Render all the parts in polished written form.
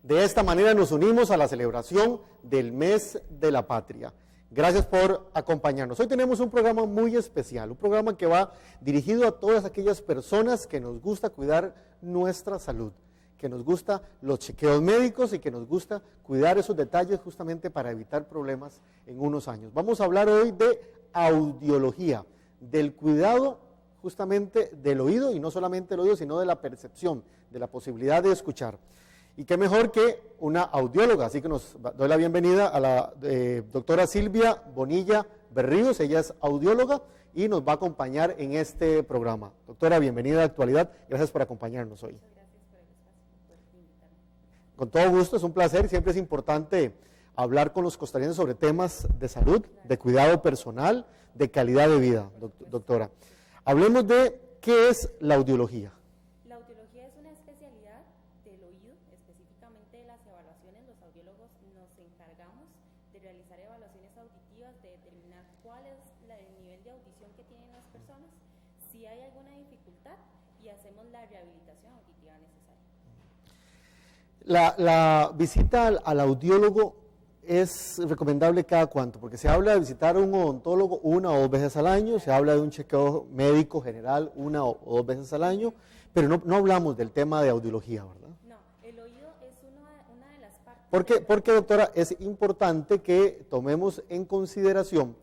De esta manera nos unimos a la celebración del Mes de la Patria. Gracias por acompañarnos. Hoy tenemos un programa muy especial, un programa que va dirigido a todas aquellas personas que nos gusta cuidar nuestra salud, que nos gusta los chequeos médicos y que nos gusta cuidar esos detalles justamente para evitar problemas en unos años. Vamos a hablar hoy de audiología, del cuidado justamente del oído, y no solamente del oído, sino de la percepción, de la posibilidad de escuchar. Y qué mejor que una audióloga, así que nos doy la bienvenida a la doctora Silvia Bonilla Berríos. Ella es audióloga y nos va a acompañar en este programa. Doctora, bienvenida a Actualidad, gracias por acompañarnos hoy. Gracias por el espacio, por invitarme. Con todo gusto, es un placer, siempre es importante hablar con los costarricenses sobre temas de salud, de cuidado personal, de calidad de vida, doctora. Hablemos de qué es la audiología. La audiología es una especialidad del oído, específicamente de las evaluaciones. Los audiólogos nos encargamos de realizar evaluaciones auditivas, de determinar cuál es el nivel de audición que tienen las personas, si hay alguna dificultad, y hacemos la rehabilitación auditiva necesaria. La visita al audiólogo es recomendable cada cuánto, porque se habla de visitar a un odontólogo 1 o 2 veces al año, se habla de un chequeo médico general 1 o 2 veces al año, pero no hablamos del tema de audiología, ¿verdad? No, el oído es una de las partes... Porque, doctora, es importante que tomemos en consideración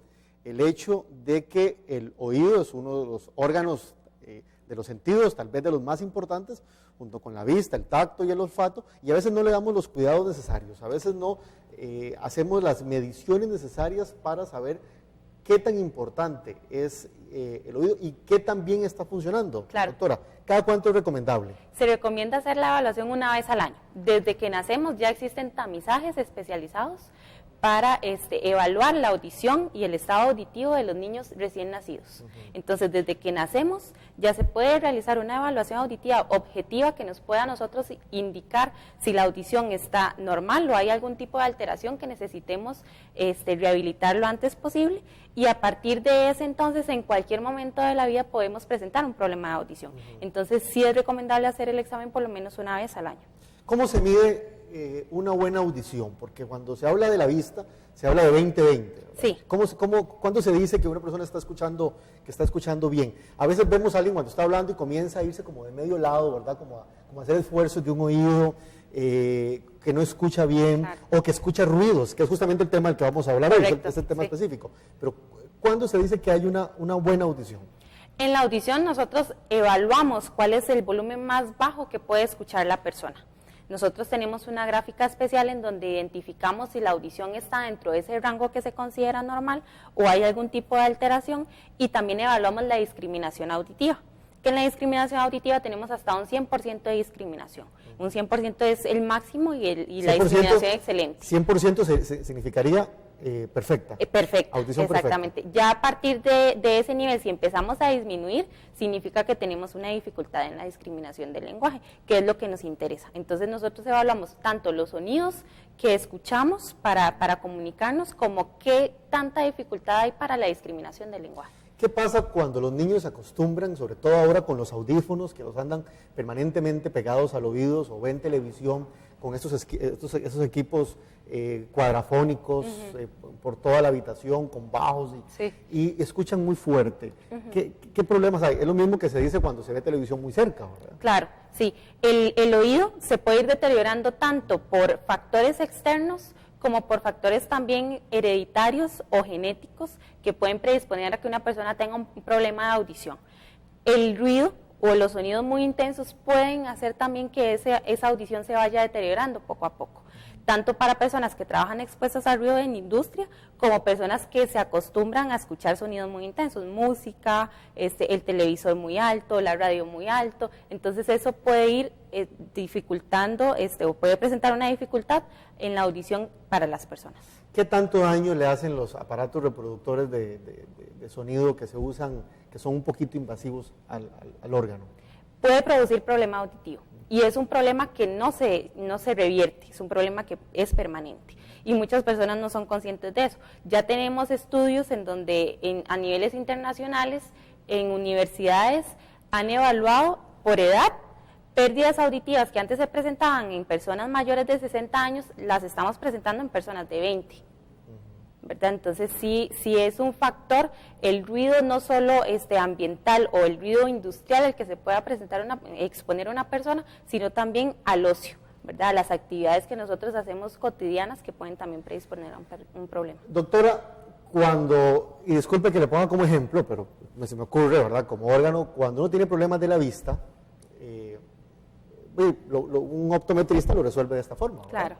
el hecho de que el oído es uno de los órganos de los sentidos, tal vez de los más importantes, junto con la vista, el tacto y el olfato, y a veces no le damos los cuidados necesarios, a veces no hacemos las mediciones necesarias para saber qué tan importante es el oído y qué tan bien está funcionando. Claro. Doctora, ¿cada cuánto es recomendable? Se recomienda hacer la evaluación 1 vez al año. Desde que nacemos ya existen tamizajes especializados para evaluar la audición y el estado auditivo de los niños recién nacidos. Entonces, desde que nacemos ya se puede realizar una evaluación auditiva objetiva que nos pueda a nosotros indicar si la audición está normal o hay algún tipo de alteración que necesitemos rehabilitar lo antes posible, y a partir de ese entonces, en cualquier momento de la vida podemos presentar un problema de audición. Entonces, sí es recomendable hacer el examen por lo menos 1 vez al año. ¿Cómo se mide una buena audición? Porque cuando se habla de la vista, se habla de 20-20. Sí. ¿Cuándo se dice que una persona está escuchando bien? A veces vemos a alguien cuando está hablando y comienza a irse como de medio lado, ¿verdad? Como a hacer esfuerzos de un oído, que no escucha bien, claro, o que escucha ruidos, que es justamente el tema del que vamos a hablar hoy, es el tema específico. Pero, ¿cuándo se dice que hay una buena audición? En la audición nosotros evaluamos cuál es el volumen más bajo que puede escuchar la persona. Nosotros tenemos una gráfica especial en donde identificamos si la audición está dentro de ese rango que se considera normal o hay algún tipo de alteración, y también evaluamos la discriminación auditiva, que en la discriminación auditiva tenemos hasta un 100% de discriminación. Un 100% es el máximo y la discriminación excelente. 100% significaría perfecta. Perfecta, audición exactamente. Perfecta. Ya a partir de ese nivel, si empezamos a disminuir, significa que tenemos una dificultad en la discriminación del lenguaje, que es lo que nos interesa. Entonces nosotros evaluamos tanto los sonidos que escuchamos para comunicarnos, como qué tanta dificultad hay para la discriminación del lenguaje. ¿Qué pasa cuando los niños se acostumbran, sobre todo ahora con los audífonos, que los andan permanentemente pegados al oído, o ven televisión con esos equipos cuadrafónicos por toda la habitación, con bajos, y escuchan muy fuerte? ¿Qué problemas hay? Es lo mismo que se dice cuando se ve televisión muy cerca, ¿verdad? Claro, sí. El oído se puede ir deteriorando tanto por factores externos como por factores también hereditarios o genéticos que pueden predisponer a que una persona tenga un problema de audición. El ruido o los sonidos muy intensos pueden hacer también que esa audición se vaya deteriorando poco a poco, tanto para personas que trabajan expuestas al ruido en industria, como personas que se acostumbran a escuchar sonidos muy intensos, música, el televisor muy alto, la radio muy alto. Entonces eso puede ir dificultando o puede presentar una dificultad en la audición para las personas. ¿Qué tanto daño le hacen los aparatos reproductores de sonido que se usan, que son un poquito invasivos al órgano? Puede producir problema auditivo, y es un problema que no se revierte, es un problema que es permanente, y muchas personas no son conscientes de eso. Ya tenemos estudios en donde a niveles internacionales, en universidades, han evaluado por edad pérdidas auditivas que antes se presentaban en personas mayores de 60 años, las estamos presentando en personas de 20. ¿Verdad? Entonces sí es un factor, el ruido no solo ambiental o el ruido industrial el que se pueda exponer a una persona, sino también al ocio, ¿verdad? A las actividades que nosotros hacemos cotidianas que pueden también predisponer a un problema. Doctora, y disculpe que le ponga como ejemplo, pero se me ocurre, ¿verdad? Como órgano, cuando uno tiene problemas de la vista, un optometrista lo resuelve de esta forma, ¿verdad? Claro.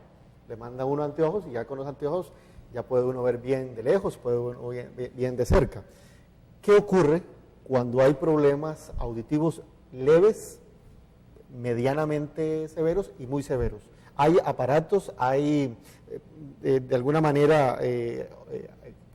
Le manda uno anteojos y ya con los anteojos ya puede uno ver bien de lejos, puede uno ver bien de cerca. ¿Qué ocurre cuando hay problemas auditivos leves, medianamente severos y muy severos? ¿Hay aparatos, de alguna manera,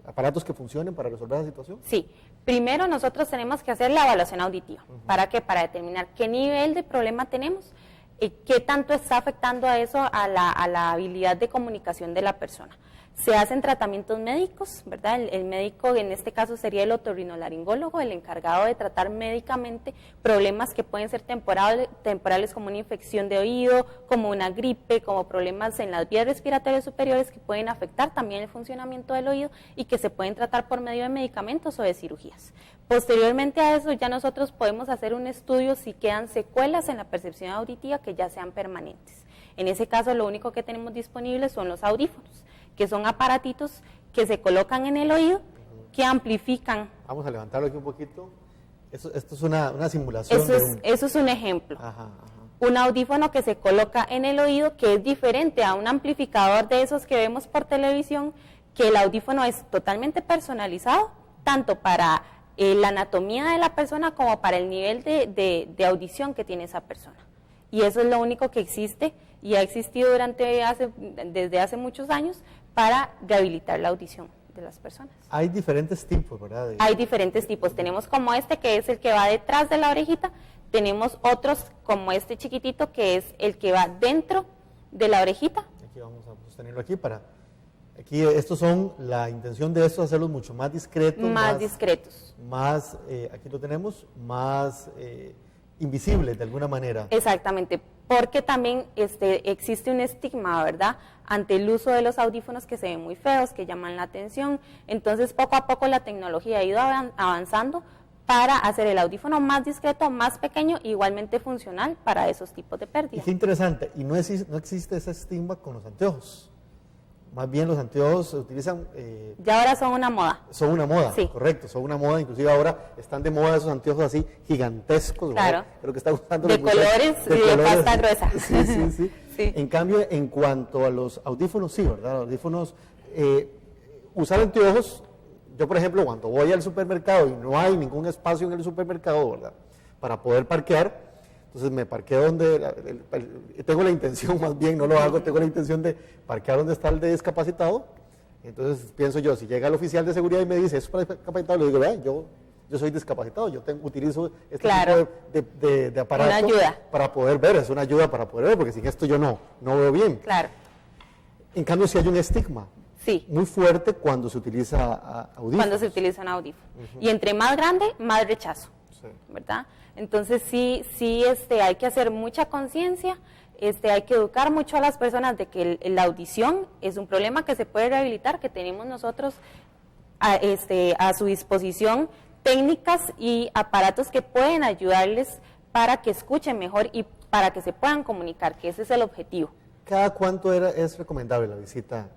aparatos que funcionen para resolver la situación? Sí. Primero nosotros tenemos que hacer la evaluación auditiva. ¿Para qué? Para determinar qué nivel de problema tenemos, qué tanto está afectando a eso a la habilidad de comunicación de la persona. Se hacen tratamientos médicos, ¿verdad? El médico en este caso sería el otorrinolaringólogo, el encargado de tratar médicamente problemas que pueden ser temporales como una infección de oído, como una gripe, como problemas en las vías respiratorias superiores que pueden afectar también el funcionamiento del oído y que se pueden tratar por medio de medicamentos o de cirugías. Posteriormente a eso ya nosotros podemos hacer un estudio si quedan secuelas en la percepción auditiva que ya sean permanentes. En ese caso lo único que tenemos disponible son los audífonos, que son aparatitos que se colocan en el oído, que amplifican. Vamos a levantarlo aquí un poquito. Esto es una simulación. Eso es un ejemplo. Ajá. Un audífono que se coloca en el oído, que es diferente a un amplificador de esos que vemos por televisión, que el audífono es totalmente personalizado, tanto para la anatomía de la persona como para el nivel de audición que tiene esa persona. Y eso es lo único que existe y ha existido desde hace muchos años para rehabilitar la audición de las personas. Hay diferentes tipos, ¿verdad? Hay diferentes tipos. Tenemos como este, que es el que va detrás de la orejita. Tenemos otros como este chiquitito, que es el que va dentro de la orejita. Aquí vamos a sostenerlo aquí la intención de esto es hacerlos mucho más discretos. Más discretos. Más, aquí lo tenemos, más invisibles de alguna manera. Exactamente, porque también existe un estigma, ¿verdad?, ante el uso de los audífonos que se ven muy feos, que llaman la atención. Entonces, poco a poco la tecnología ha ido avanzando para hacer el audífono más discreto, más pequeño, igualmente funcional para esos tipos de pérdidas. Y qué interesante, y no existe ese estigma con los anteojos. Más bien los anteojos se utilizan... ya ahora son una moda. Son una moda, sí. Correcto, son una moda. Inclusive ahora están de moda esos anteojos así gigantescos. Claro. Creo que están usando de colores y de pasta gruesa. Sí. Sí. En cambio, en cuanto a los audífonos, sí, ¿verdad? Los audífonos, usar anteojos, yo por ejemplo, cuando voy al supermercado y no hay ningún espacio en el supermercado, ¿verdad?, para poder parquear, entonces me parqueo tengo la intención, más bien no lo hago, tengo la intención de parquear donde está el de discapacitado. Entonces pienso yo, si llega el oficial de seguridad y me dice, eso es para discapacitado, le digo, vean, yo soy discapacitado, utilizo este tipo de aparato, una ayuda para poder ver, es una ayuda para poder ver, porque sin esto yo no veo bien. Claro. En cambio, si hay un estigma muy fuerte cuando se utiliza audífonos. Cuando se utiliza un audífono. Y entre más grande, más rechazo, ¿verdad? Entonces sí, hay que hacer mucha conciencia, hay que educar mucho a las personas de que la audición es un problema que se puede rehabilitar, que tenemos nosotros a su disposición técnicas y aparatos que pueden ayudarles para que escuchen mejor y para que se puedan comunicar, que ese es el objetivo. ¿Cada cuánto es recomendable la visita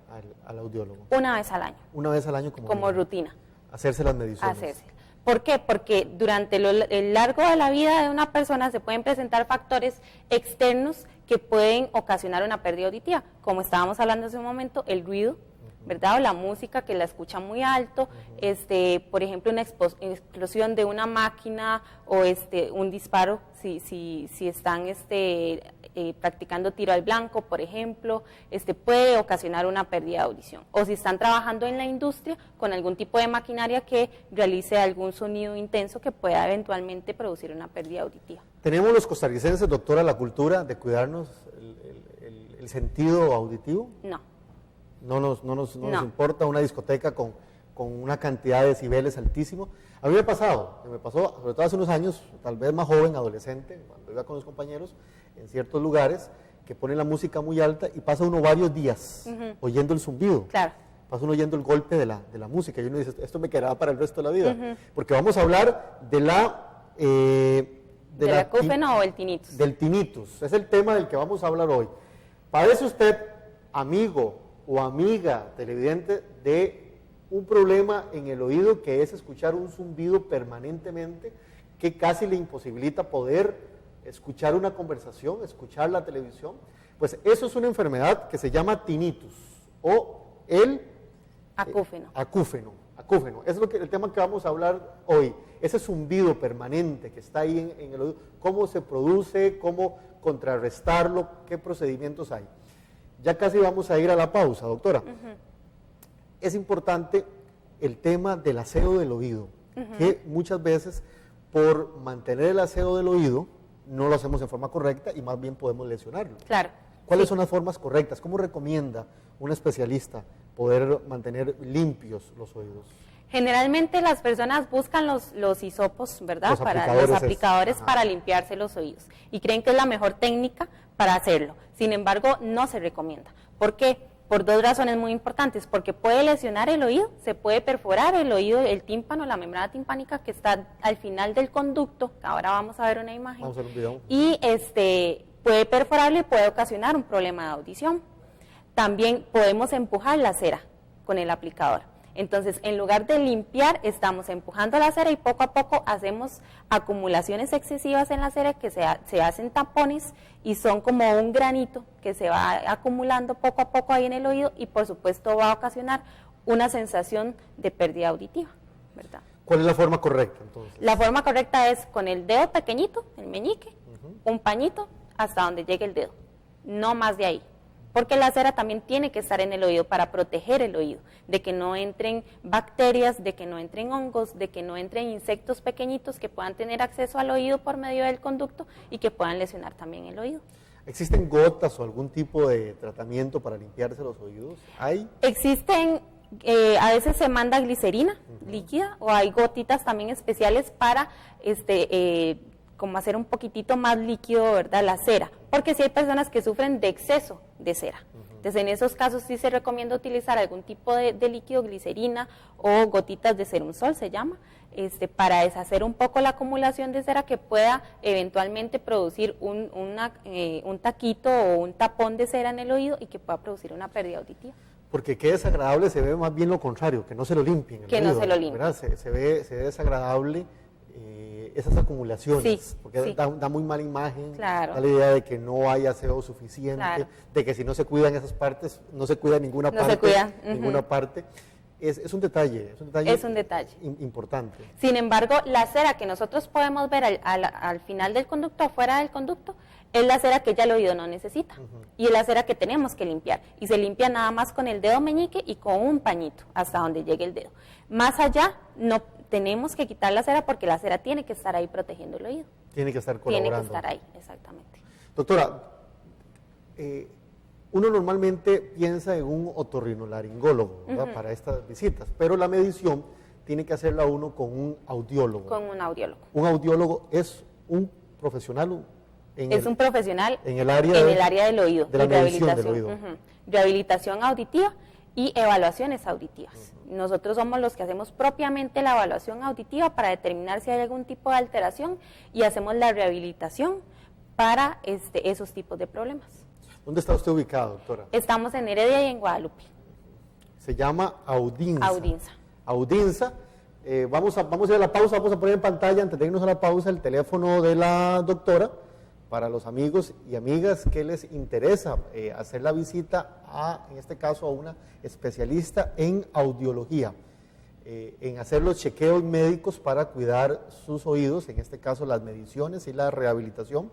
al audiólogo? Una vez al año. Una vez al año como rutina. Hacerse las mediciones. ¿Por qué? Porque durante el largo de la vida de una persona se pueden presentar factores externos que pueden ocasionar una pérdida auditiva, como estábamos hablando hace un momento, el ruido, ¿verdad? O la música que la escucha muy alto, por ejemplo, una explosión de una máquina o un disparo, si están practicando tiro al blanco, por ejemplo, puede ocasionar una pérdida de audición. O si están trabajando en la industria con algún tipo de maquinaria que realice algún sonido intenso que pueda eventualmente producir una pérdida auditiva. ¿Tenemos los costarricenses, doctora, la cultura de cuidarnos el sentido auditivo? No. No nos importa una discoteca con con una cantidad de decibeles altísimo. A mí me pasó, sobre todo hace unos años, tal vez más joven, adolescente, cuando iba con los compañeros en ciertos lugares, que ponen la música muy alta y pasa uno varios días oyendo el zumbido. Claro. Pasa uno oyendo el golpe de la música y uno dice, esto me quedará para el resto de la vida. Porque vamos a hablar de ¿Del acúfeno o el tinnitus? Del tinnitus, es el tema del que vamos a hablar hoy. ¿Padece usted, amigo o amiga televidente, de un problema en el oído que es escuchar un zumbido permanentemente que casi le imposibilita poder escuchar una conversación, escuchar la televisión? Pues eso es una enfermedad que se llama tinnitus o el acúfeno. Acúfeno. Eso es el tema que vamos a hablar hoy. Ese zumbido permanente que está ahí en el oído, cómo se produce, cómo contrarrestarlo, qué procedimientos hay. Ya casi vamos a ir a la pausa, doctora. Es importante el tema del aseo del oído, que muchas veces por mantener el aseo del oído no lo hacemos en forma correcta y más bien podemos lesionarlo. Claro. ¿Cuáles son las formas correctas? ¿Cómo recomienda un especialista poder mantener limpios los oídos? Generalmente las personas buscan los hisopos, ¿verdad? Los aplicadores para limpiarse los oídos y creen que es la mejor técnica para hacerlo. Sin embargo, no se recomienda. ¿Por qué? Por dos razones muy importantes, porque puede lesionar el oído, se puede perforar el oído, el tímpano, la membrana timpánica que está al final del conducto, ahora vamos a ver una imagen, vamos a ver un video. Y puede perforarlo y puede ocasionar un problema de audición. También podemos empujar la cera con el aplicador. Entonces, en lugar de limpiar, estamos empujando la cera y poco a poco hacemos acumulaciones excesivas en la cera que se hacen tapones y son como un granito que se va acumulando poco a poco ahí en el oído y por supuesto va a ocasionar una sensación de pérdida auditiva, ¿verdad? ¿Cuál es la forma correcta entonces? La forma correcta es con el dedo pequeñito, el meñique, un pañito hasta donde llegue el dedo, no más de ahí. Porque la cera también tiene que estar en el oído para proteger el oído, de que no entren bacterias, de que no entren hongos, de que no entren insectos pequeñitos que puedan tener acceso al oído por medio del conducto y que puedan lesionar también el oído. ¿Existen gotas o algún tipo de tratamiento para limpiarse los oídos? ¿Hay? Existen, a veces se manda glicerina líquida o hay gotitas también especiales para como hacer un poquitito más líquido, ¿verdad?, la cera, porque sí hay personas que sufren de exceso de cera. Entonces, en esos casos sí se recomienda utilizar algún tipo de líquido, glicerina o gotitas de Serumsol, se llama, para deshacer un poco la acumulación de cera que pueda eventualmente producir un taquito o un tapón de cera en el oído y que pueda producir una pérdida auditiva. Porque qué desagradable se ve más bien lo contrario, que no se lo limpien. Que no se lo limpien. Se ve desagradable esas acumulaciones, sí, porque sí. Da muy mala imagen, claro. Da la idea de que no hay aseo suficiente, claro. De que si no se cuidan esas partes, no se cuida ninguna parte. Se cuida. Ninguna parte. Es un detalle. Es un detalle. Importante. Sin embargo, la cera que nosotros podemos ver al final del conducto, afuera del conducto, es la cera que ya el oído no necesita. Y es la cera que tenemos que limpiar. Y se limpia nada más con el dedo meñique y con un pañito, hasta donde llegue el dedo. Más allá, no tenemos que quitar la cera porque la cera tiene que estar ahí protegiendo el oído. Tiene que estar colaborando. Tiene que estar ahí, exactamente. Doctora, uno normalmente piensa en un otorrinolaringólogo, ¿verdad?, para estas visitas, pero la medición tiene que hacerla uno con un audiólogo. Con un audiólogo. Un audiólogo es un profesional un profesional en el área del oído, de la medición del oído. Rehabilitación auditiva y evaluaciones auditivas. Nosotros somos los que hacemos propiamente la evaluación auditiva para determinar si hay algún tipo de alteración y hacemos la rehabilitación para esos tipos de problemas. ¿Dónde está usted ubicado, doctora? Estamos en Heredia y en Guadalupe. Se llama Audinsa. Audinsa. Vamos a ir a la pausa, vamos a poner en pantalla, antes de irnos a la pausa, el teléfono de la doctora, para los amigos y amigas que les interesa hacer la visita en este caso a una especialista en audiología, en hacer los chequeos médicos para cuidar sus oídos, en este caso las mediciones y la rehabilitación.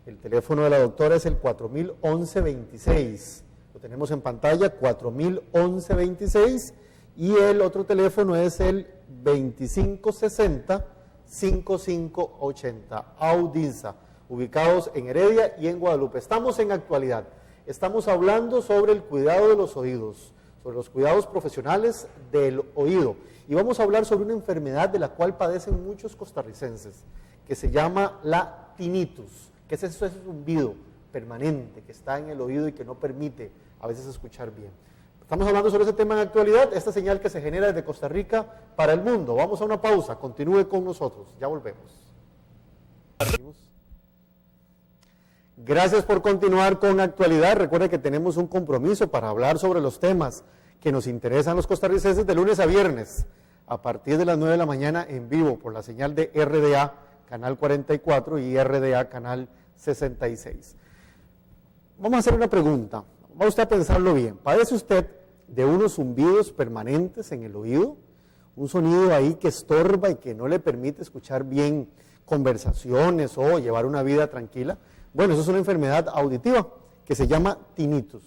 El teléfono de la doctora es el 4011-26, lo tenemos en pantalla, 4011-26, y el otro teléfono es el 2560-5580, Audinsa, ubicados en Heredia y en Guadalupe. Estamos en actualidad, estamos hablando sobre el cuidado de los oídos, sobre los cuidados profesionales del oído. Y vamos a hablar sobre una enfermedad de la cual padecen muchos costarricenses, que se llama la tinnitus, que es ese zumbido permanente que está en el oído y que no permite a veces escuchar bien. Estamos hablando sobre ese tema en actualidad, esta señal que se genera desde Costa Rica para el mundo. Vamos a una pausa, continúe con nosotros, ya volvemos. Gracias por continuar con actualidad. Recuerde que tenemos un compromiso para hablar sobre los temas que nos interesan los costarricenses de lunes a viernes, a partir de las 9 de la mañana en vivo por la señal de RDA, canal 44 y RDA, canal 66. Vamos a hacer una pregunta, va usted a pensarlo bien. ¿Padece usted de unos zumbidos permanentes en el oído? Un sonido ahí que estorba y que no le permite escuchar bien conversaciones o llevar una vida tranquila. Bueno, eso es una enfermedad auditiva que se llama tinnitus.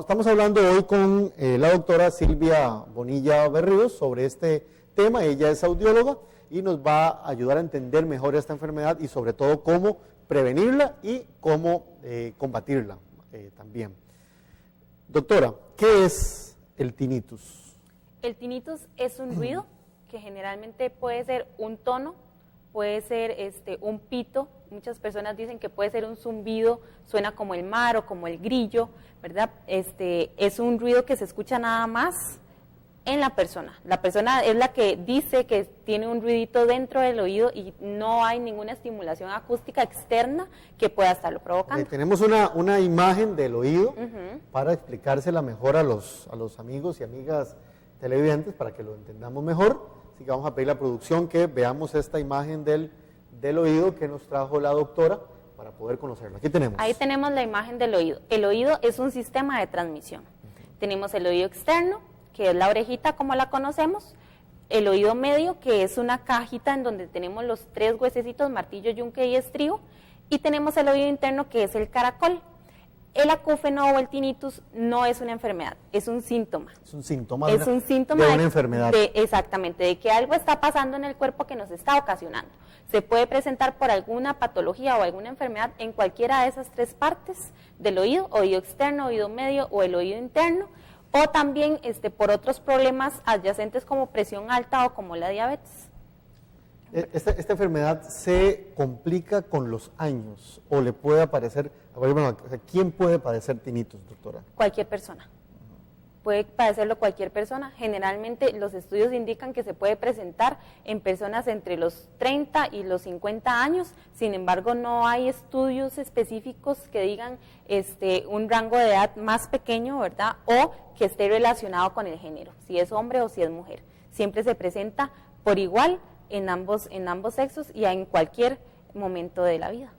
Estamos hablando hoy con la doctora Silvia Bonilla Berríos sobre este tema. Ella es audióloga y nos va a ayudar a entender mejor esta enfermedad y sobre todo cómo prevenirla y cómo combatirla también. Doctora, ¿qué es el tinnitus? El tinnitus es un ruido que generalmente puede ser un tono, puede ser un pito. Muchas personas dicen que puede ser un zumbido, suena como el mar o como el grillo, ¿verdad? Es un ruido que se escucha nada más en la persona. La persona es la que dice que tiene un ruidito dentro del oído y no hay ninguna estimulación acústica externa que pueda estarlo provocando. Tenemos una imagen del oído para explicársela mejor a los amigos y amigas televidentes para que lo entendamos mejor. Así que vamos a pedir a la producción que veamos esta imagen del oído que nos trajo la doctora para poder conocerlo. Aquí tenemos. Ahí tenemos la imagen del oído. El oído es un sistema de transmisión. Tenemos el oído externo, que es la orejita como la conocemos, el oído medio, que es una cajita en donde tenemos los 3 huesecitos, martillo, yunque y estribo, y tenemos el oído interno, que es el caracol. El acúfeno o el tinnitus no es una enfermedad, es un síntoma. Es un síntoma de una enfermedad. Exactamente, de que algo está pasando en el cuerpo que nos está ocasionando. Se puede presentar por alguna patología o alguna enfermedad en cualquiera de esas 3 partes del oído, oído externo, oído medio o el oído interno, o también por otros problemas adyacentes como presión alta o como la diabetes. Esta enfermedad se complica con los años o le puede aparecer, bueno, ¿quién puede padecer tinnitus, doctora? Cualquier persona. Puede padecerlo cualquier persona. Generalmente los estudios indican que se puede presentar en personas entre los 30 y los 50 años, sin embargo no hay estudios específicos que digan un rango de edad más pequeño, ¿verdad? O que esté relacionado con el género, si es hombre o si es mujer. Siempre se presenta por igual en ambos sexos y en cualquier momento de la vida.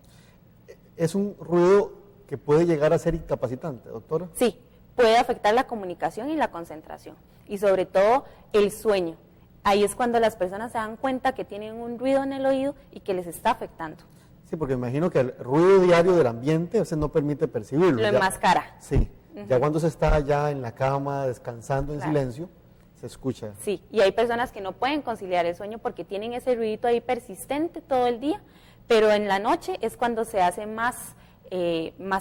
¿Es un ruido que puede llegar a ser incapacitante, doctora? Sí. Puede afectar la comunicación y la concentración, y sobre todo el sueño. Ahí es cuando las personas se dan cuenta que tienen un ruido en el oído y que les está afectando. Sí, porque imagino que el ruido diario del ambiente a veces no permite percibirlo. Lo enmascara. Sí, ya cuando se está ya en la cama descansando en silencio, se escucha. Sí, y hay personas que no pueden conciliar el sueño porque tienen ese ruidito ahí persistente todo el día, pero en la noche es cuando se hace más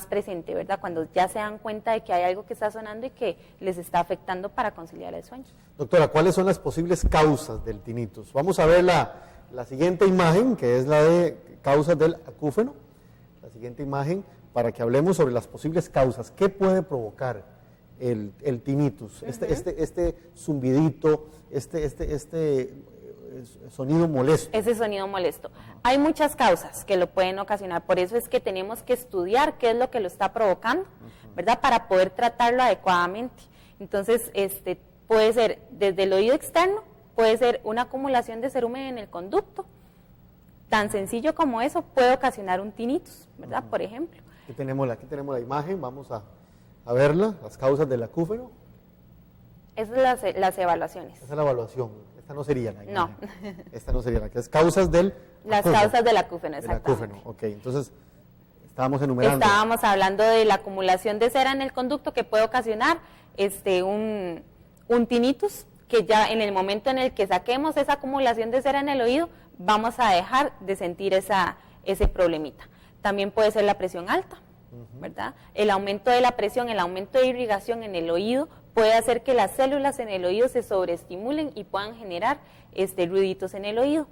presente, ¿verdad? Cuando ya se dan cuenta de que hay algo que está sonando y que les está afectando para conciliar el sueño. Doctora, ¿cuáles son las posibles causas del tinnitus? Vamos a ver la siguiente imagen, que es la de causas del acúfeno. La siguiente imagen, para que hablemos sobre las posibles causas. ¿Qué puede provocar el tinnitus? Este zumbidito, sonido molesto. Ese sonido molesto. Hay muchas causas que lo pueden ocasionar, por eso es que tenemos que estudiar qué es lo que lo está provocando, ¿verdad? Para poder tratarlo adecuadamente. Entonces, puede ser desde el oído externo, puede ser una acumulación de cerumen en el conducto, tan sencillo como eso puede ocasionar un tinnitus, ¿verdad? Por ejemplo. Aquí tenemos la imagen, vamos a verla, las causas del acúfeno. Esas son las evaluaciones. Esa es la evaluación. Esta no sería la imagen. No. Esta no sería la que es causas del Las acúfeno. causas del acúfeno, exactamente. El acúfeno, ok. Entonces, estábamos enumerando. Estábamos hablando de la acumulación de cera en el conducto que puede ocasionar un tinnitus, que ya en el momento en el que saquemos esa acumulación de cera en el oído, vamos a dejar de sentir ese problemita. También puede ser la presión alta, ¿verdad? El aumento de la presión, el aumento de irrigación en el oído puede hacer que las células en el oído se sobreestimulen y puedan generar ruiditos en el oído.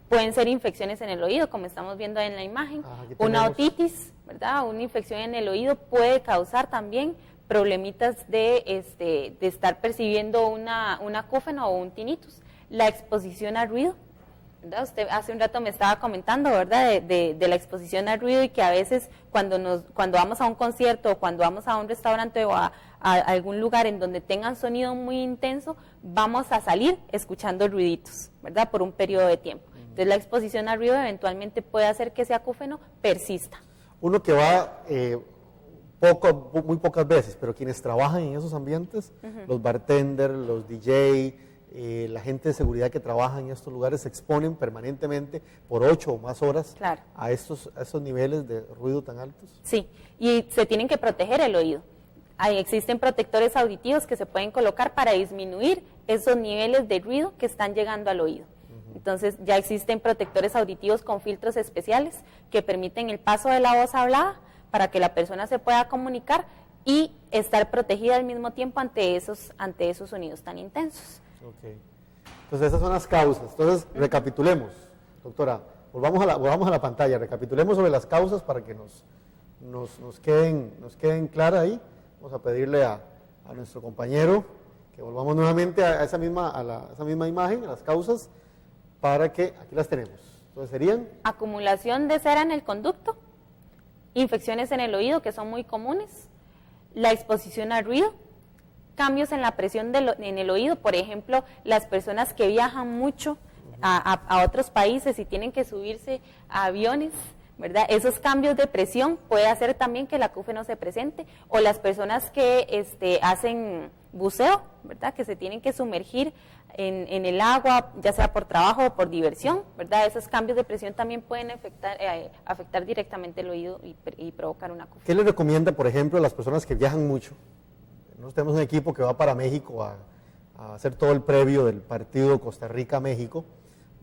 Pueden ser infecciones en el oído, como estamos viendo en la imagen, una otitis, ¿verdad? Una infección en el oído puede causar también problemitas de estar percibiendo un acúfeno o un tinnitus. La exposición al ruido, ¿verdad? Usted hace un rato me estaba comentando, ¿verdad? De la exposición al ruido y que a veces cuando vamos a un concierto o cuando vamos a un restaurante o a algún lugar en donde tengan sonido muy intenso, vamos a salir escuchando ruiditos, ¿verdad? Por un periodo de tiempo. Entonces la exposición al ruido eventualmente puede hacer que ese acúfeno persista. Uno que va muy pocas veces, pero quienes trabajan en esos ambientes, los bartenders, los DJ, la gente de seguridad que trabaja en estos lugares se exponen permanentemente por 8 o más horas a esos niveles de ruido tan altos. Sí, y se tienen que proteger el oído. Ahí existen protectores auditivos que se pueden colocar para disminuir esos niveles de ruido que están llegando al oído. Entonces ya existen protectores auditivos con filtros especiales que permiten el paso de la voz hablada para que la persona se pueda comunicar y estar protegida al mismo tiempo ante esos sonidos tan intensos. Okay. Entonces esas son las causas. Entonces recapitulemos, doctora, volvamos a la pantalla, recapitulemos sobre las causas para que nos queden claras ahí. Vamos a pedirle a nuestro compañero que volvamos nuevamente a esa misma imagen, a las causas, para que, aquí las tenemos. Entonces serían: acumulación de cera en el conducto, infecciones en el oído que son muy comunes, la exposición al ruido, cambios en la presión en el oído, por ejemplo, las personas que viajan mucho a otros países y tienen que subirse a aviones, ¿verdad? Esos cambios de presión puede hacer también que el acúfeno se presente, o las personas que hacen buceo, ¿verdad? Que se tienen que sumergir en el agua, ya sea por trabajo o por diversión, ¿verdad? Esos cambios de presión también pueden afectar directamente el oído y provocar un acúfeno. ¿Qué le recomienda, por ejemplo, a las personas que viajan mucho? Nosotros tenemos un equipo que va para México a hacer todo el previo del partido Costa Rica-México,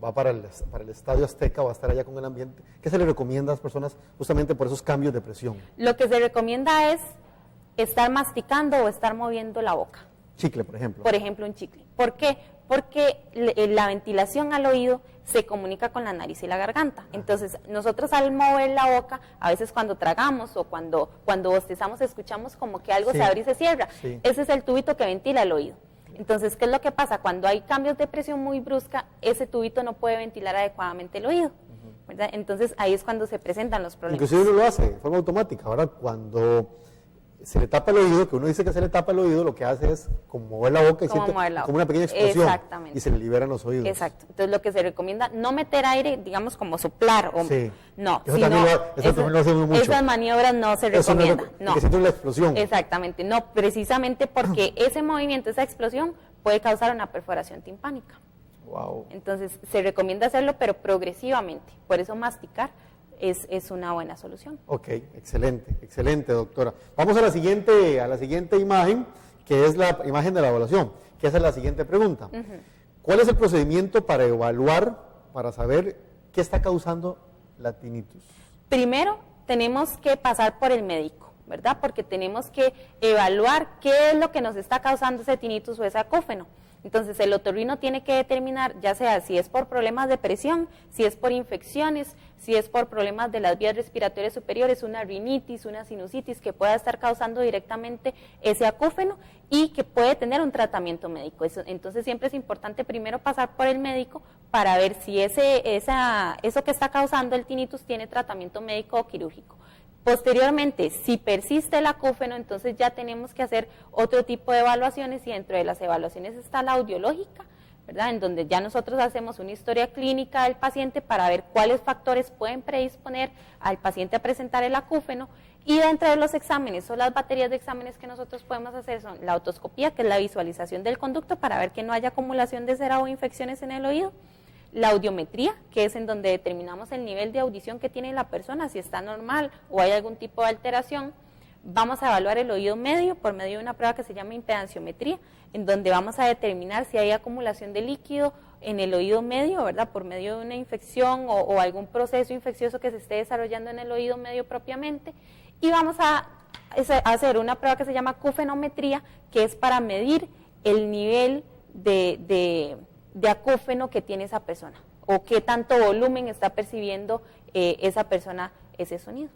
va para el Estadio Azteca, va a estar allá con el ambiente. ¿Qué se le recomienda a las personas justamente por esos cambios de presión? Lo que se recomienda es estar masticando o estar moviendo la boca. Chicle, por ejemplo. Por ejemplo, un chicle. ¿Por qué? Porque la ventilación al oído se comunica con la nariz y la garganta. Entonces, nosotros al mover la boca, a veces cuando tragamos o cuando bostezamos, escuchamos como que algo se abre y se cierra. Sí. Ese es el tubito que ventila el oído. Entonces, ¿qué es lo que pasa? Cuando hay cambios de presión muy brusca, ese tubito no puede ventilar adecuadamente el oído, ¿verdad? Entonces, ahí es cuando se presentan los problemas. Inclusive uno lo hace de forma automática. Ahora, cuando se le tapa el oído, que uno dice que se le tapa el oído, lo que hace es como mover la boca y siente como una pequeña explosión. Exactamente. Y se le liberan los oídos. Exacto. Entonces lo que se recomienda, no meter aire, digamos como soplar. Sí. No. Eso también lo hace mucho. Esas maniobras no se recomiendan. Que siente una explosión. Exactamente. No, precisamente porque ese movimiento, esa explosión, puede causar una perforación timpánica. Wow. Entonces se recomienda hacerlo, pero progresivamente. Por eso masticar es una buena solución. Ok, excelente, doctora. Vamos a la siguiente imagen, que es la imagen de la evaluación, que esa es la siguiente pregunta. ¿Cuál es el procedimiento para evaluar, para saber qué está causando la tinnitus? Primero, tenemos que pasar por el médico, ¿verdad? Porque tenemos que evaluar qué es lo que nos está causando ese tinnitus o ese acúfeno. Entonces el otorrino tiene que determinar, ya sea si es por problemas de presión, si es por infecciones, si es por problemas de las vías respiratorias superiores, una rinitis, una sinusitis que pueda estar causando directamente ese acúfeno y que puede tener un tratamiento médico. Entonces siempre es importante primero pasar por el médico para ver si eso que está causando el tinnitus tiene tratamiento médico o quirúrgico. Posteriormente, si persiste el acúfeno, entonces ya tenemos que hacer otro tipo de evaluaciones y dentro de las evaluaciones está la audiológica, ¿verdad? En donde ya nosotros hacemos una historia clínica del paciente para ver cuáles factores pueden predisponer al paciente a presentar el acúfeno y dentro de los exámenes o las baterías de exámenes que nosotros podemos hacer son la otoscopía, que es la visualización del conducto para ver que no haya acumulación de cera o infecciones en el oído, la audiometría, que es en donde determinamos el nivel de audición que tiene la persona, si está normal o hay algún tipo de alteración. Vamos a evaluar el oído medio por medio de una prueba que se llama impedanciometría, en donde vamos a determinar si hay acumulación de líquido en el oído medio, ¿verdad? Por medio de una infección o algún proceso infeccioso que se esté desarrollando en el oído medio propiamente. Y vamos a hacer una prueba que se llama acúfenometría, que es para medir el nivel de acúfeno que tiene esa persona o qué tanto volumen está percibiendo esa persona ese sonido.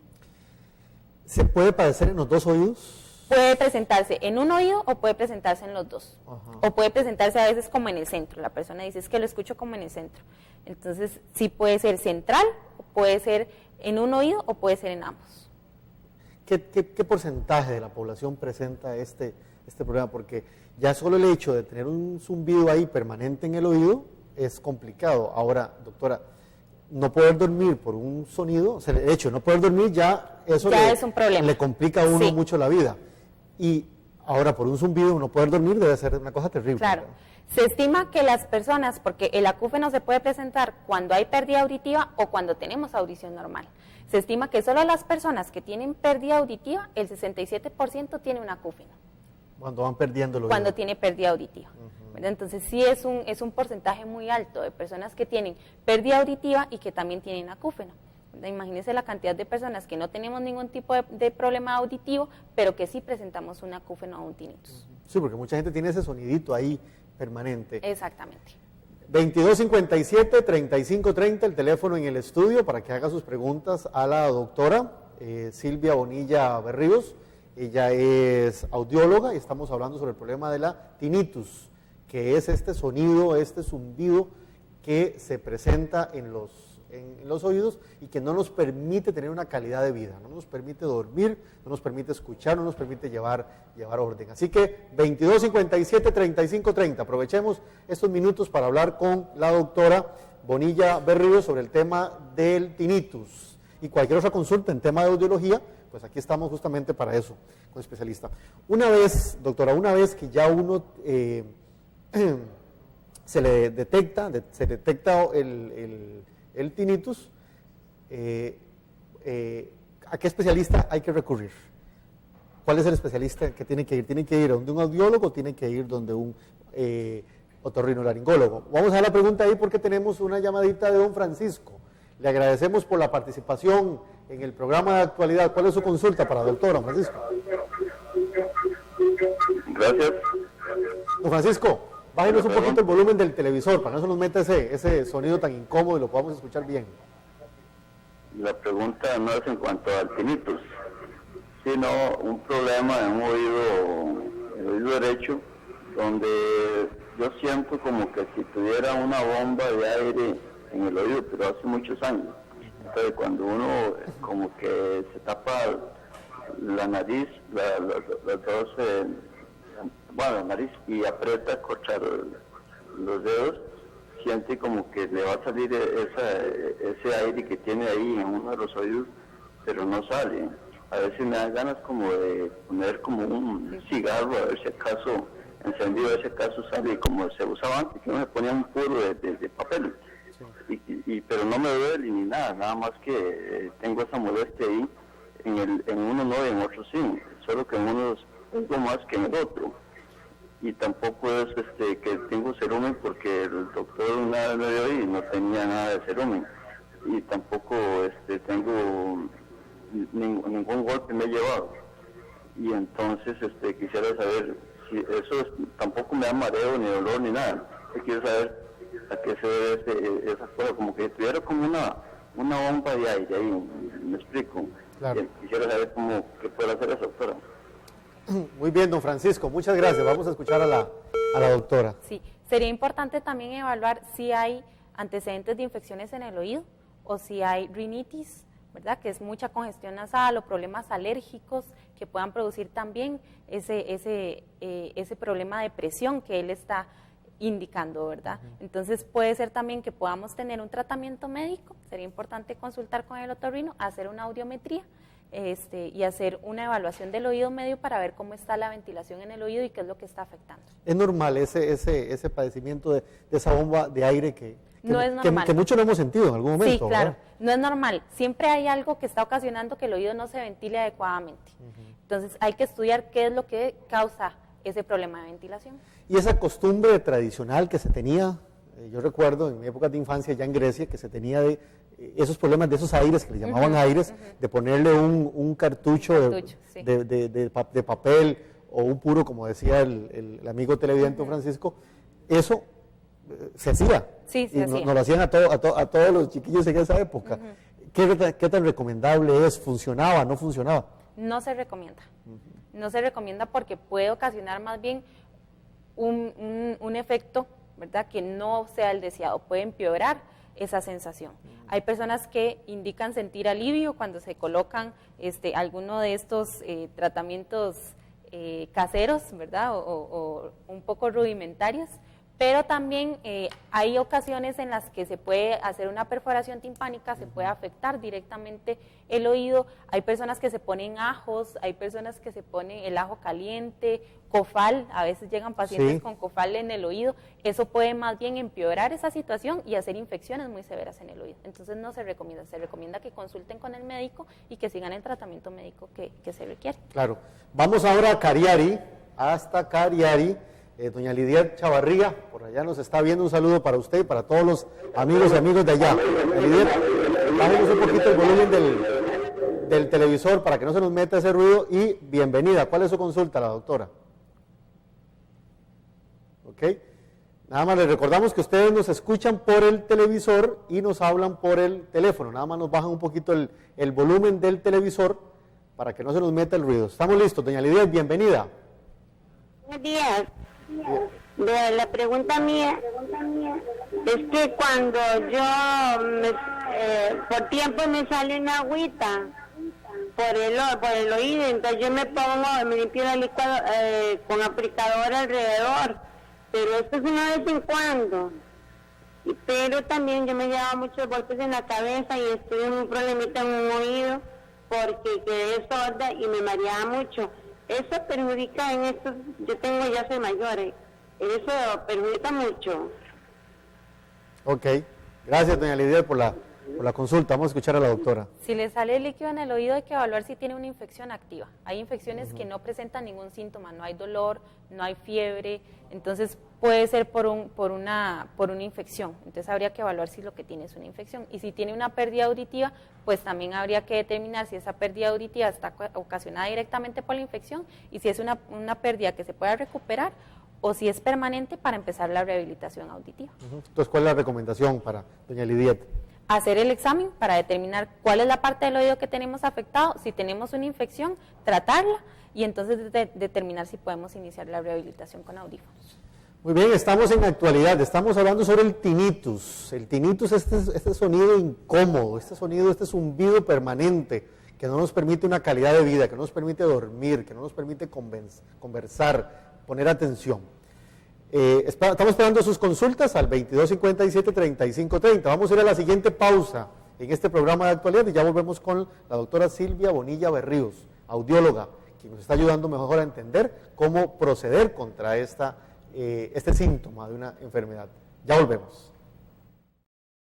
¿Se puede padecer en los dos oídos? Puede presentarse en un oído o puede presentarse en los dos. Ajá. O puede presentarse a veces como en el centro. La persona dice, es que lo escucho como en el centro. Entonces, sí puede ser central, puede ser en un oído o puede ser en ambos. ¿Qué porcentaje de la población presenta este problema? Porque ya solo el hecho de tener un zumbido ahí permanente en el oído es complicado. Ahora, doctora, no poder dormir por un sonido, o sea, el hecho de no poder dormir ya eso ya es un problema. Le complica a uno Sí. mucho la vida. Y ahora por un zumbido no poder dormir debe ser una cosa terrible. Claro. Se estima que las personas, porque el acúfeno se puede presentar cuando hay pérdida auditiva o cuando tenemos audición normal. Se estima que solo las personas que tienen pérdida auditiva, el 67% tiene un acúfeno. Cuando van perdiendo el oído. Cuando tiene pérdida auditiva. Entonces sí es un porcentaje muy alto de personas que tienen pérdida auditiva y que también tienen acúfeno. Imagínense la cantidad de personas que no tenemos ningún tipo de problema auditivo, pero que sí presentamos un acúfeno o un tinnitus. Sí, porque mucha gente tiene ese sonidito ahí permanente. Exactamente. 2257-3530, el teléfono en el estudio para que haga sus preguntas a la doctora Silvia Bonilla Berríos. Ella es audióloga y estamos hablando sobre el problema de la tinnitus, que es este sonido, este zumbido que se presenta en los oídos y que no nos permite tener una calidad de vida, no nos permite dormir, no nos permite escuchar, no nos permite llevar orden. Así que 2257-3530, aprovechemos estos minutos para hablar con la doctora Bonilla Berríos sobre el tema del tinnitus y cualquier otra consulta en tema de audiología, pues aquí estamos justamente para eso, con especialista. Una vez, doctora, que ya uno se le detecta el tinnitus, ¿a qué especialista hay que recurrir? ¿Cuál es el especialista que tiene que ir? ¿Tiene que ir donde un audiólogo o tiene que ir donde un otorrinolaringólogo? Vamos a dar la pregunta ahí porque tenemos una llamadita de don Francisco. Le agradecemos por la participación en el programa de actualidad. ¿Cuál es su consulta para la doctora, Francisco? Gracias. Don Francisco, bájenos un poquito el volumen del televisor para que no se nos meta ese sonido tan incómodo y lo podamos escuchar bien. La pregunta no es en cuanto al tinnitus, sino un problema en el oído derecho, donde yo siento como que si tuviera una bomba de aire en el oído, pero hace muchos años. Entonces cuando uno como que se tapa la nariz, la nariz y aprieta contra los dedos, siente como que le va a salir ese aire que tiene ahí en uno de los oídos, pero no sale. A veces me dan ganas como de poner como un cigarro, a ver si acaso encendido, a ver si acaso sale como se usaba antes, que uno se ponía un puro de papel. Pero no me duele ni nada más que tengo esa molestia ahí, en uno no y en otro sí, solo que en unos tengo más que en el otro. Y tampoco es que tengo cerumen porque el doctor una vez me dio y no tenía nada de cerumen. Y tampoco tengo ningún golpe me he llevado. Y entonces quisiera saber si eso tampoco me da mareo ni dolor ni nada. Quiero saber a qué se debe esa cosa, como que tuviera como una bomba de aire ahí, me explico. Claro. Quisiera saber qué puede hacer esa doctora. Muy bien, don Francisco, muchas gracias. Vamos a escuchar a la doctora. Sí, sería importante también evaluar si hay antecedentes de infecciones en el oído o si hay rinitis, ¿verdad? Que es mucha congestión nasal o problemas alérgicos que puedan producir también ese problema de presión que él está indicando, ¿verdad? Entonces puede ser también que podamos tener un tratamiento médico, sería importante consultar con el otorrino, hacer una audiometría y hacer una evaluación del oído medio para ver cómo está la ventilación en el oído y qué es lo que está afectando. ¿Es normal ese padecimiento de esa bomba de aire no es normal. Que muchos lo hemos sentido en algún momento? Sí, claro, ¿verdad? no es normal. Siempre hay algo que está ocasionando que el oído no se ventile adecuadamente. Entonces hay que estudiar qué es lo que causa ese problema de ventilación. Y esa costumbre tradicional que se tenía Yo recuerdo en mi época de infancia ya en Grecia que se tenía de esos problemas de esos aires, que le llamaban aires, de ponerle un cartucho sí. de papel o un puro, como decía el amigo televidente Francisco. Eso se hacía. Sí, se hacía. Nos lo hacían a todos los chiquillos en esa época. ¿Qué tan recomendable es? ¿Funcionaba? ¿No funcionaba? No se recomienda. No se recomienda porque puede ocasionar más bien un efecto, ¿verdad?, que no sea el deseado, puede empeorar esa sensación. Hay personas que indican sentir alivio cuando se colocan alguno de estos tratamientos caseros, ¿verdad?, o un poco rudimentarios, pero también hay ocasiones en las que se puede hacer una perforación timpánica, se puede afectar directamente el oído. Hay personas que se ponen ajos, hay personas que se ponen el ajo caliente, cofal, a veces llegan pacientes con cofal en el oído. Eso puede más bien empeorar esa situación y hacer infecciones muy severas en el oído. Entonces no se recomienda que consulten con el médico y que sigan el tratamiento médico que se requiere. Claro. Vamos ahora a Cariari, hasta Cariari. Doña Lidiet Chavarría, por allá nos está viendo, un saludo para usted y para todos los amigos y amigos de allá. Doña Lidiet, bajemos un poquito el volumen del televisor para que no se nos meta ese ruido y bienvenida. ¿Cuál es su consulta, la doctora? ¿Ok? Nada más les recordamos que ustedes nos escuchan por el televisor y nos hablan por el teléfono. Nada más nos bajan un poquito el volumen del televisor para que no se nos meta el ruido. Estamos listos, doña Lidiet, bienvenida. Buenos días. La pregunta mía es que cuando yo por tiempo me sale una agüita por el oído, entonces yo me limpio el licuado con aplicador alrededor, pero esto es una vez en cuando. Pero también yo me llevaba muchos golpes en la cabeza y estuve en un problemita en un oído porque quedé sorda y me mareaba mucho. Eso perjudica en estos, ya soy mayor, eso perjudica mucho. Ok, gracias doña Lidia por la consulta. Vamos a escuchar a la doctora. Si le sale líquido en el oído hay que evaluar si tiene una infección activa. Hay infecciones que no presentan ningún síntoma, no hay dolor, no hay fiebre, entonces puede ser por una infección. Entonces habría que evaluar si lo que tiene es una infección. Y si tiene una pérdida auditiva, pues también habría que determinar si esa pérdida auditiva está ocasionada directamente por la infección y si es una pérdida que se pueda recuperar o si es permanente para empezar la rehabilitación auditiva. Entonces, ¿cuál es la recomendación para doña Lidiet? Hacer el examen para determinar cuál es la parte del oído que tenemos afectado, si tenemos una infección, tratarla y entonces determinar si podemos iniciar la rehabilitación con audífonos. Muy bien, estamos en actualidad, estamos hablando sobre el tinnitus. El tinnitus es este sonido incómodo, este zumbido permanente que no nos permite una calidad de vida, que no nos permite dormir, que no nos permite conversar, poner atención. Estamos esperando sus consultas al 2257-3530. Vamos a ir a la siguiente pausa en este programa de actualidad y ya volvemos con la doctora Silvia Bonilla Berríos, audióloga, que nos está ayudando mejor a entender cómo proceder contra este síntoma de una enfermedad. Ya volvemos.